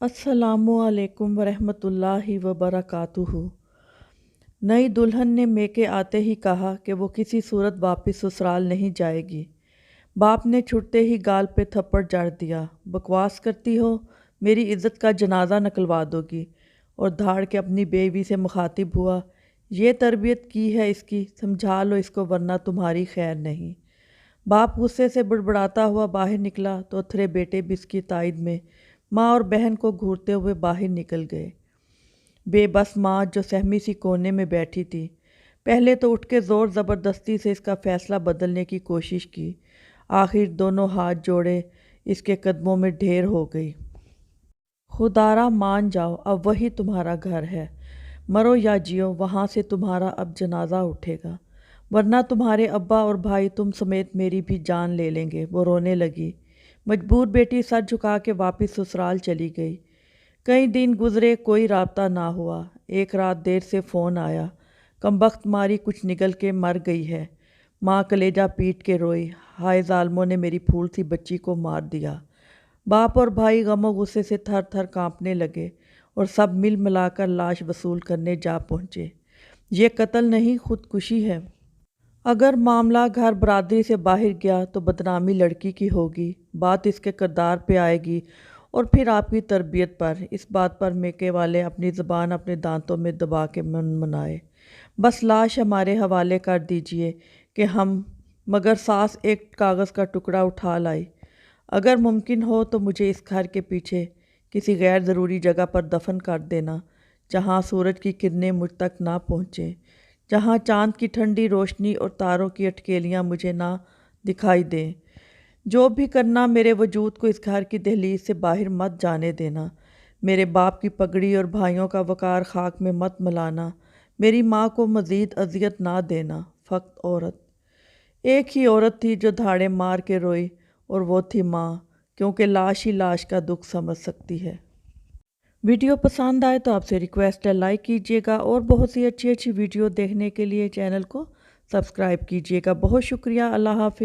السلام علیکم ورحمۃ اللہ وبرکاتہ۔ نئی دلہن نے میکے آتے ہی کہا کہ وہ کسی صورت واپس سسرال نہیں جائے گی۔ باپ نے چھٹتے ہی گال پہ تھپڑ جڑ دیا۔ بکواس کرتی ہو، میری عزت کا جنازہ نکلوا دو گی؟ اور دھاڑ کے اپنی بیوی سے مخاطب ہوا، یہ تربیت کی ہے اس کی، سمجھا لو اس کو ورنہ تمہاری خیر نہیں۔ باپ غصے سے بڑبڑاتا ہوا باہر نکلا تو اتھرے بیٹے بھی اس کی تائید میں ماں اور بہن کو گھورتے ہوئے باہر نکل گئے۔ بے بس ماں جو سہمی سی کونے میں بیٹھی تھی، پہلے تو اٹھ کے زور زبردستی سے اس کا فیصلہ بدلنے کی کوشش کی، آخر دونوں ہاتھ جوڑے اس کے قدموں میں ڈھیر ہو گئی۔ خدارا مان جاؤ، اب وہی تمہارا گھر ہے، مرو یا جیو وہاں سے تمہارا اب جنازہ اٹھے گا، ورنہ تمہارے ابا اور بھائی تم سمیت میری بھی جان لے لیں گے۔ وہ رونے لگی۔ مجبور بیٹی سر جھکا کے واپس سسرال چلی گئی۔ کئی دن گزرے، کوئی رابطہ نہ ہوا۔ ایک رات دیر سے فون آیا، کمبخت ماری کچھ نگل کے مر گئی ہے۔ ماں کلیجہ پیٹ کے روئی، ہائے ظالموں نے میری پھول سی بچی کو مار دیا۔ باپ اور بھائی غم و غصے سے تھر تھر کانپنے لگے اور سب مل ملا کر لاش وصول کرنے جا پہنچے۔ یہ قتل نہیں، خودکشی ہے۔ اگر معاملہ گھر برادری سے باہر گیا تو بدنامی لڑکی کی ہوگی، بات اس کے کردار پہ آئے گی اور پھر آپ کی تربیت پر۔ اس بات پر میکے والے اپنی زبان اپنے دانتوں میں دبا کے منائے، بس لاش ہمارے حوالے کر دیجئے کہ ہم، مگر ساس ایک کاغذ کا ٹکڑا اٹھا لائی، اگر ممکن ہو تو مجھے اس گھر کے پیچھے کسی غیر ضروری جگہ پر دفن کر دینا، جہاں سورج کی کرنیں مجھ تک نہ پہنچیں، جہاں چاند کی ٹھنڈی روشنی اور تاروں کی اٹکیلیاں مجھے نہ دکھائی دیں۔ جو بھی کرنا، میرے وجود کو اس گھر کی دہلیز سے باہر مت جانے دینا، میرے باپ کی پگڑی اور بھائیوں کا وقار خاک میں مت ملانا، میری ماں کو مزید اذیت نہ دینا۔ فقط عورت، ایک ہی عورت تھی جو دھاڑے مار کے روئی، اور وہ تھی ماں، کیونکہ لاش ہی لاش کا دکھ سمجھ سکتی ہے۔ ویڈیو پسند آئے تو آپ سے ریکویسٹ ہے لائک کیجیے گا، اور بہت سی اچھی ویڈیو دیکھنے کے لیے چینل کو سبسکرائب کیجیے گا۔ بہت شکریہ، اللہ حافظ۔